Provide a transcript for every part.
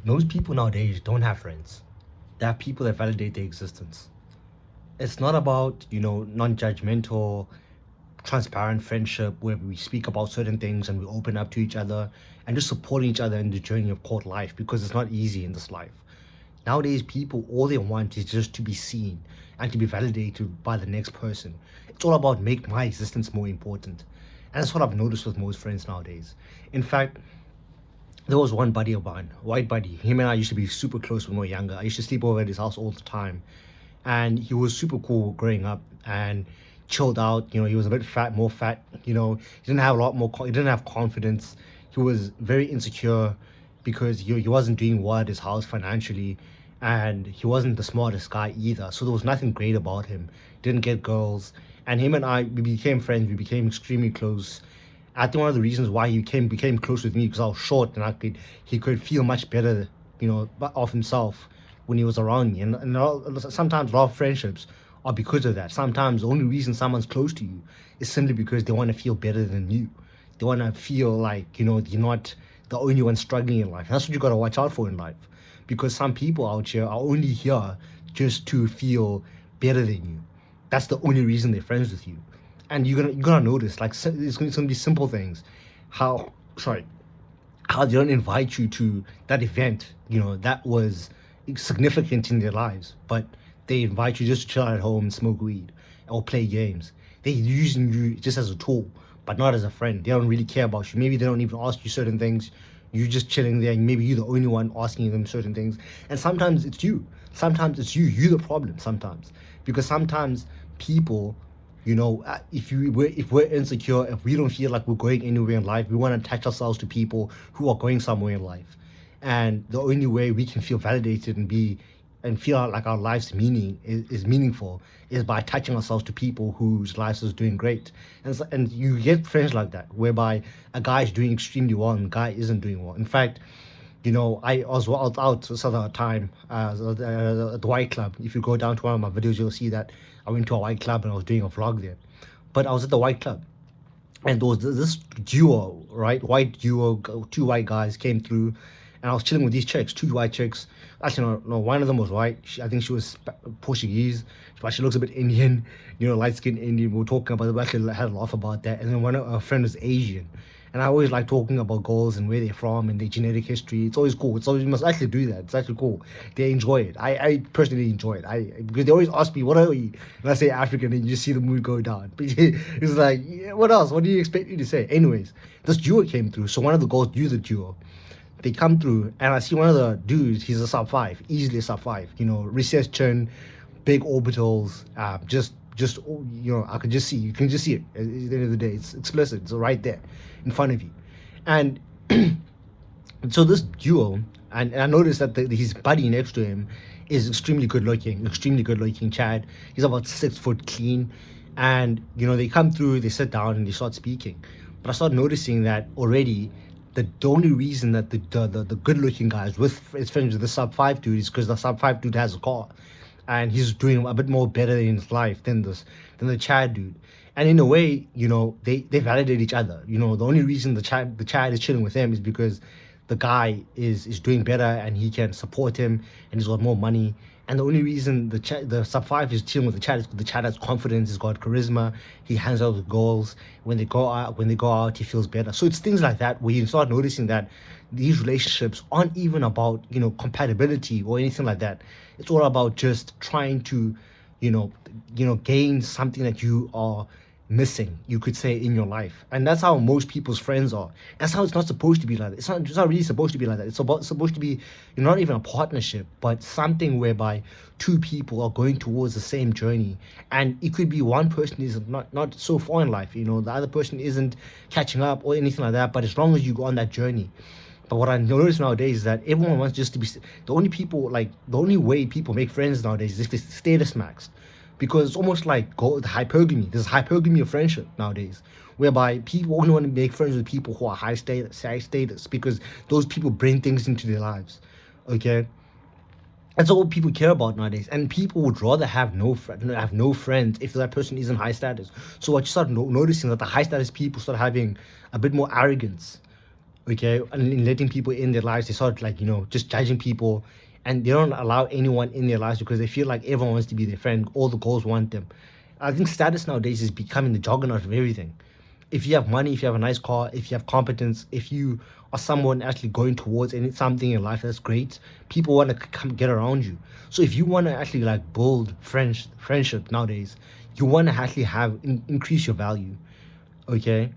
Most people nowadays don't have friends. They have people that validate their existence. It's not about, non-judgmental, transparent friendship where we speak about certain things and we open up to each other and just supporting each other in the journey of called life, because it's not easy in this life. Nowadays, people, all they want is just to be seen and to be validated by the next person. It's all about make my existence more important. And that's what I've noticed with most friends nowadays. In fact, there was one buddy of mine, white buddy. Him and I used to be super close when we were younger. I used to sleep over at his house all the time. And he was super cool growing up and chilled out. He was a bit fat, more fat. He didn't have a lot more, he didn't have confidence. He was very insecure because he wasn't doing well at his house financially. And he wasn't the smartest guy either. So there was nothing great about him. Didn't get girls. And him and I, we became friends. We became extremely close. I think one of the reasons why he became close with me because I was short and he could feel much better, of himself when he was around me. And sometimes a lot of friendships are because of that. Sometimes the only reason someone's close to you is simply because they want to feel better than you. They want to feel like, you're not the only one struggling in life. And that's what you got to watch out for in life. Because some people out here are only here just to feel better than you. That's the only reason they're friends with you. And you're gonna notice, like, it's gonna be simple things, how they don't invite you to that event, that was significant in their lives, but they invite you just to chill at home and smoke weed or play games. They're using you just as a tool, but not as a friend. They don't really care about you. Maybe they don't even ask you certain things. You're just chilling there, and maybe you're the only one asking them certain things. And sometimes it's you. Sometimes it's you. You're the problem. Sometimes, because sometimes people, if we're insecure, if we don't feel like we're going anywhere in life, we want to attach ourselves to people who are going somewhere in life. And the only way we can feel validated and feel like our life's meaning is meaningful is by attaching ourselves to people whose lives is doing great. And you get friends like that, whereby a guy is doing extremely well and a guy isn't doing well. In fact, I was out this other time at the White Club. If you go down to one of my videos, you'll see that I went to a White Club and I was doing a vlog there. But I was at the White Club, and there was this duo, right? White duo, two white guys came through, and I was chilling with these chicks, two white chicks. Actually, no, one of them was white. I think she was Portuguese, but she looks a bit Indian, light-skinned Indian. We were talking about it. We actually had a laugh about that. And then one of our friend was Asian. And I always like talking about girls and where they're from and their genetic history. It's always cool. You must actually do that. It's actually cool. They enjoy it. I personally enjoy it. Because they always ask me, what are you? And I say African, and you just see the mood go down. But it's like, yeah, what else? What do you expect me to say? Anyways, this duo came through. So one of the girls knew the duo. They come through, and I see one of the dudes. He's a sub-5, easily a sub-5. Recessed chin, big orbitals. I could just see. You can just see it. At the end of the day, it's explicit. It's right there, in front of you. And so this duo, and I noticed that his buddy next to him is extremely good looking. Chad. He's about 6 foot clean, and they come through. They sit down and they start speaking. But I started noticing that already. The only reason that the good-looking guy is friends with the sub-5 dude is because the sub-5 dude has a car, and he's doing a bit more better in his life than the Chad dude. And in a way, they validate each other. The only reason the Chad is chilling with him is because the guy is doing better and he can support him and he's got more money. And the only reason the sub-5 is chilling with the Chad is because the Chad has confidence, he's got charisma, he hangs out with girls. When they go out, he feels better. So it's things like that where you start noticing that these relationships aren't even about, compatibility or anything like that. It's all about just trying to, gain something that you are missing, you could say, in your life. And that's how most people's friends are. That's how it's not supposed to be like that. It's not really supposed to be like that. It's supposed to be, not even a partnership, but something whereby two people are going towards the same journey. And it could be one person is not so far in life, the other person isn't catching up or anything like that, but as long as you go on that journey. But what I notice nowadays is that everyone wants just to be the only way people make friends nowadays is if they status max. Because it's almost like hypergamy. There's hypergamy of friendship nowadays, whereby people only want to make friends with people who are high status, because those people bring things into their lives. Okay, that's all people care about nowadays, and people would rather have no friends if that person isn't high status. So what you start noticing that the high status people start having a bit more arrogance. Okay, and in letting people in their lives, they start like just judging people, and they don't allow anyone in their lives because they feel like everyone wants to be their friend. All the girls want them. I think status nowadays is becoming the juggernaut of everything. If you have money, if you have a nice car, if you have competence, if you are someone actually going towards something in life that's great, people want to come get around you. So if you want to actually like build friendship nowadays, you want to actually have increase your value. Okay,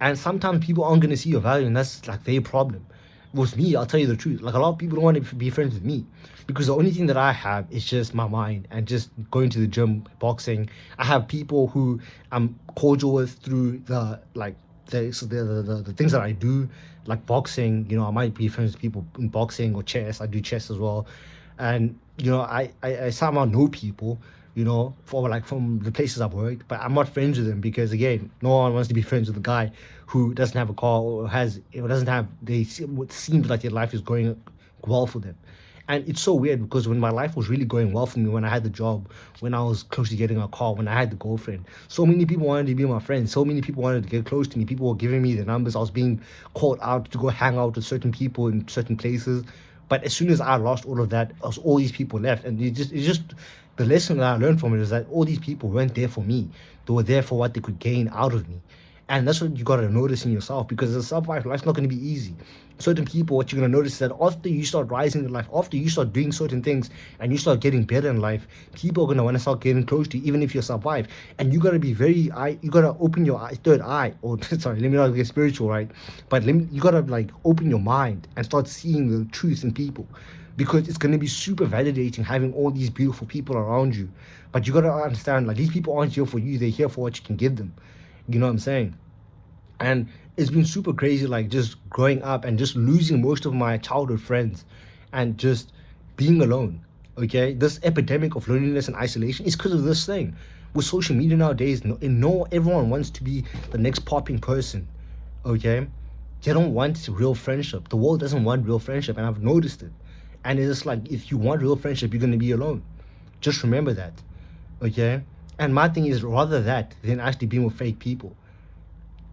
and sometimes people aren't going to see your value, and that's like their problem. With me, I'll tell you the truth, like a lot of people don't want to be friends with me because the only thing that I have is just my mind and just going to the gym, boxing. I have people who I'm cordial with through the like the things that I do, like boxing. I might be friends with people in boxing or chess. I do chess as well, and I somehow know people, for like from the places I've worked, but I'm not friends with them because again, no one wants to be friends with a guy who doesn't have a car or doesn't have what seems like their life is going well for them. And it's so weird because when my life was really going well for me, when I had the job, when I was close to getting a car, when I had the girlfriend, so many people wanted to be my friends. So many people wanted to get close to me. People were giving me their numbers. I was being called out to go hang out with certain people in certain places. But as soon as I lost all of that, all these people left, and it's just the lesson that I learned from it is that all these people weren't there for me. They were there for what they could gain out of me. And that's what you gotta notice in yourself because as a self-life, life's not gonna be easy. Certain people, what you're gonna notice is that after you start rising in life, after you start doing certain things and you start getting better in life, people are gonna wanna start getting close to you, even if you survive. And you gotta be you gotta open your third eye, or sorry, let me not get spiritual, right? But you gotta like open your mind and start seeing the truth in people because it's going to be super validating having all these beautiful people around you. But you got to understand, like, these people aren't here for you, they're here for what you can give them. You know what I'm saying? And it's been super crazy, like, just growing up and just losing most of my childhood friends and just being alone. Okay, this epidemic of loneliness and isolation is because of this thing with social media nowadays. Everyone wants to be the next popping person. Okay, they don't want real friendship. The world doesn't want real friendship, and I've noticed it. And it's just like, if you want real friendship, you're going to be alone. Just remember that. Okay? And my thing is rather that than actually being with fake people.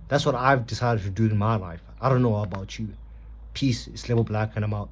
That's what I've decided to do in my life. I don't know about you. Peace. It's Level Black, and I'm out.